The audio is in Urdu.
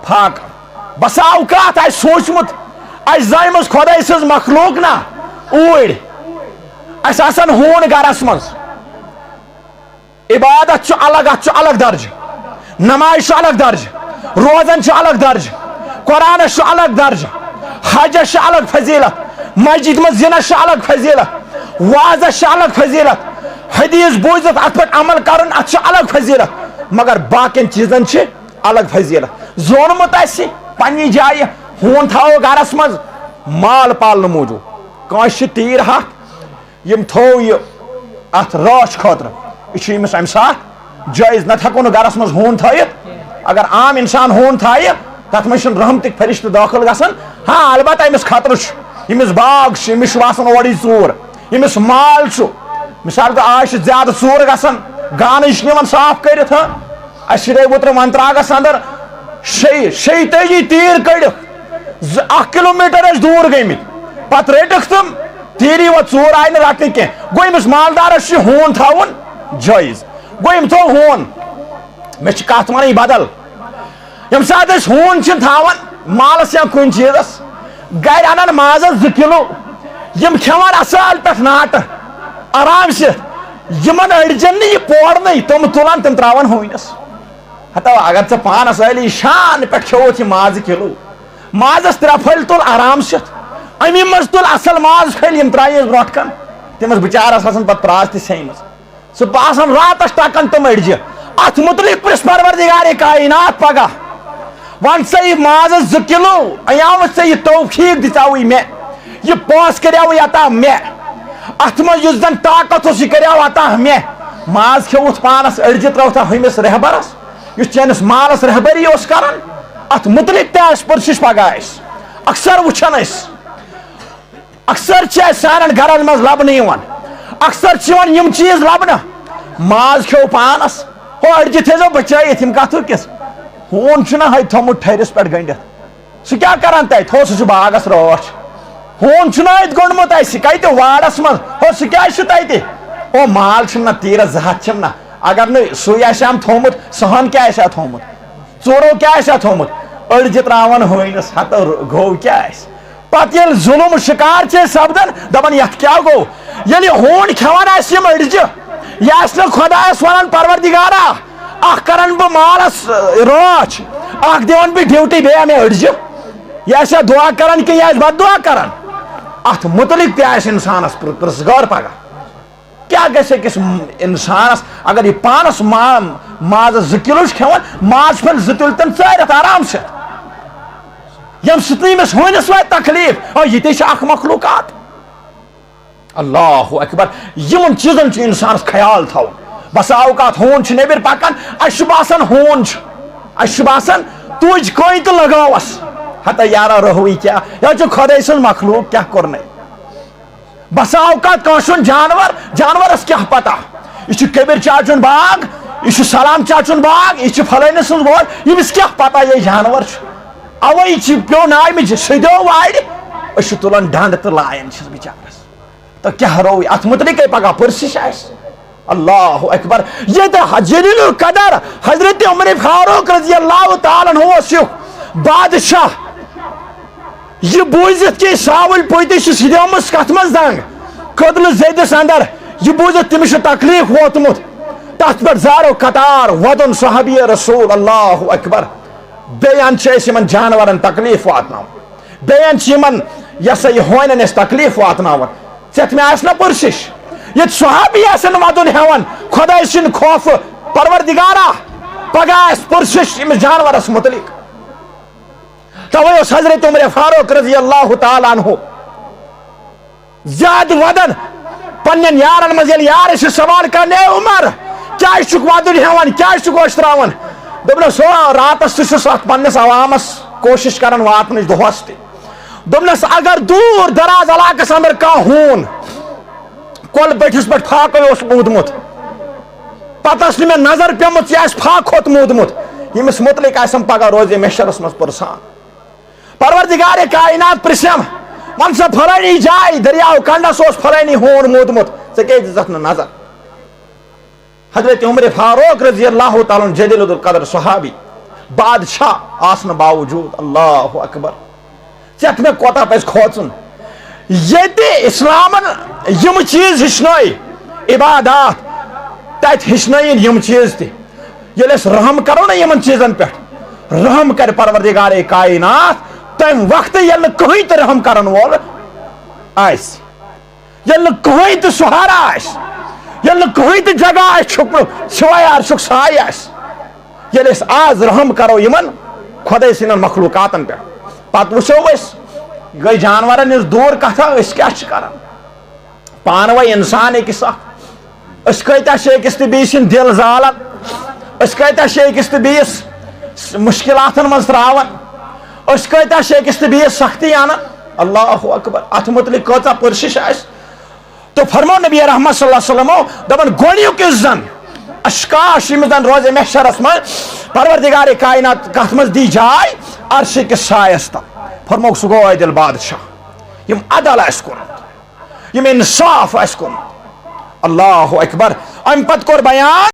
پھاک بسا اوقات آئی سوچمت آئی زائمس خدای سز مخلوق نا اوڑ اس آسان ہون گرس مز عبادت الگ ات الگ درج نماز الگ درج روزن الگ درج قرآنس الگ درج حجس الگ فضیلت مسجد مز زنس الگ فضیلت وازس الگ فضیلت حدیث بوزت ات پہ عمل کرن ات الگ فضیلت مگر باقین چیزن الگ فضیلت زونمت اس پنہ جائے ہون تھو گرس مز مال پالن موجود کانس تیر ہاتھ یم تھو یہ ات راچ خاطر یہ امس امہ سات جائز نت ہیکو نہ گرس مز ہون تھائت اگر عام انسان ہون تھائے تت مز رحمتک فرشتہ داخل گژھان ہاں البتہ امس خطر امس باغ امس واسان اوڑی ژور امس مال مثال تو آج زیادہ ژور گژھان گانہ نوان صاف کرت اس وتر منتراگس اندر شیتجی تیر کڑک 1 کلومیٹر دور گمت پتہ رٹک تم تیری و ژور آئی نہ رٹنے کی گو امس مالدارس ہون تھاون جائز گو ام تھو ہون مے کت ون بدل یم سات ہون تھاون مالس یا کن چیزس گر انان مازس 2 کلو یم کھوان اصل پہ ناٹ آرام سے یمن اڑجن یہ پورن تم تلان تم تراون ہونس ہتا اگر ژے پانس علی شان پہ کھوت یہ ماز کلو مازس 3 پھل تل آرام سے امی مز تل اصل ماز پھل یم ترائیس برونٹ کن تمس بچارس آسان پتہ پراز تہ سیمز سہ باسان راتس ٹکن تم اڑجہ ات متعلق پرس پروردگار کائنات پگہ ون سا یہ مازس 2 کلو ایامت سے یہ توفیق دژاوی مے یہ پونس کریاوی عطا مے ات مز یس زن طاقت اس یہ کریاو عطا مے ماز کھوت پانس اڑجہ تروتھا ہمس رہبرس اس چینس مالس رہبری اس کران ات متعلق تہ پرسش پگہ اکثر وچھان اکثر سان گرن مز لبنہ اکثر یم چیز لبنہ ماز کھو پانس ہو اڑجہ تھو بچائت یم کت کس ہون ہے تھومت ٹھہرس پہ گنڈت سہ کیا کران تتہ تھو سہ باغس راچ ہون ات گوٚنڈمت اس کتہ واڑس مز ہو سہ کیا تتہ او مال نا تیرس 2 ہتھ نا اگر نہ سُے آسہم تھومت سہن کیا آسہ تھومت ژورو کیا آسہ تھومت اڑجہ تراون ہونس ہتہ گو کیا پتہ یل ظلم شکار سپدان دپان یت کیا گو یل ہون کھوان آس یم اڑجہ یہ آس نہ خدایس ونان پروردگارا اخ کرن بہ مالس راچ اخ دِوان بہ ڈیوٹی بیٚیہِ مے اڑجہ یہ آسیا دعا کران کہ یہ آس بد دعا کران ات متعلق تہ آس انسانس پرسگار پگہ کیا گژھِ أکِس انسانس اگر یہ پانس مازس 2 کلو کھوان ماز پھل 2 تُلتن ژٲرِتھ آرام سے یم سۭتۍ أمِس ہونس واتہِ تکلیف اور یہ تہ اخ مخلوقات اللہ اکبر یمن چیزن انسانس خیال تھاون بسا اوقات ہون نبر پکان اس باسان ہون اس باسان تج کوئی تو لگاوس ہتا یارا رہوی کیا یا خدائی سن مخلوق کیا کرنے بسا اوقات کانسن جانورس کیا پتہ یہ کبیر چاچن باغ یہ سلام چاچن باغ یہ فلانی سن وول یمس کیا پتہ یہ جانور اوے پیو نامج سدو واڑ تلان ڈنڈ تو لائن بچارس تو کیا روی ات متعلق پگہ پرسش اللہ اکبر یہ تو جلیل القدر حضرت عمر فاروق رضی اللہ تعالیٰ عنہ بادشاہ یہ بوزت کہ ساول پوتہ سدیمس کت مز دنگ کدل زیدس اندر یہ بوزت تمس تکلیف ووتمت تت پہ زارو قطار ودن صحابی رسول اللہ اکبر بیان یمن جانورن تکلیف واتن بیان یہ سا یہ ہونن تکلیف واتن ژےٚ مے آس نا پرسش یہ صحابی آسن ودن ہیوان خدائی سن خوف پروردگارا پگہ آس پرسش امس جانورس متعلق توے اس حضرت عمر فاروق رضی اللہ تعالیٰ عنہ زیادہ ودن پنن یارن مز یل یار سوال کرنے عمر کیا ودن ہیوان کیا گوش تراون دپنس راتس تہ پنس عوامس کوشش کران واتنچ دہس تہ دپنس اگر دور دراز علاقس اندر کانٛہہ ہون کول بٹھس پہ پھاکے مودمت پتہ اس مے نظر پیمت یہ پھاک ہوت مودمت یمس متعلق آسم پگہ روزے محشرس مز پرسان پروردگار کائنات پرسم ون سا پھلانی جائے دریاو کنڈس پھلانی ہون مودمت ژے کیازِ دِژکھ نہٕ نظر حضرت عمر فاروق رضی اللہ تعالیٰ جلیل القدر صحابی بادشاہ آسن باوجود اللہ اکبر ژےٚ مےٚ کوتاہ پزِ کھوژُن ییٚتہِ اِسلامن یِم چیٖز ہیٚچھنٲے عبادات تتہِ ہیٚچھنٲیِن یِم چیٖز تہِ ییٚلہِ أسۍ رحم کرو نا یِمن چیٖزن پٮ۪ٹھ رحم کرِ پروردگارے کائنات تمہِ وقتہٕ ییٚلہِ نہٕ کٕہٕنۍ تہِ رحم کرن وول آسہِ ییٚلہِ نہٕ کٕہٕنۍ تہِ سہارا آسہِ ییٚلہِ نہٕ کٕہٕنۍ تہِ جگہ آسہِ چھُپنُک سوائے عرشُک سایہِ آسہِ ییٚلہِ أسۍ آز رحم کرو یِمن خۄداے سٕنٛدٮ۪ن مخلوقاتن پٮ۪ٹھ پتہٕ وٕچھو أسۍ گٔے جانورن نِش دوٗر کتھا أسۍ کیٛاہ چھِ کران پانہٕ ؤنۍ انسان أکِس اکھ أسۍ کۭتیاہ چھِ أکِس تہٕ بیٚیِس سٕنٛدۍ دِل زالان أسۍ کۭتیاہ چھِ أکِس تہٕ بیٚیِس مُشکلاتن منٛز تراوان أسۍ کۭتیاہ چھِ أکِس تہٕ بیٚیِس سختی انان اللہ اکبر اتھ متعلق کۭژاہ پرسِش آسہِ تو فرمو نبی رحمت صلی اللہ علیہ وسلمو دپان گۄڈنیُک یُس زن اشکاش ییٚمِس زن روزِ محشرس منٛز پروردگارِ کائنات کتھ منٛز دی جاے عرشٕکِس سایس تل فرموک سُہ گوٚو عٲدِل بادشاہ یِم عدل آسہِ کوٚرمُت یِم انصاف آسہِ کوٚرمُت اللہ اکبر امہِ پتہٕ کوٚر بیان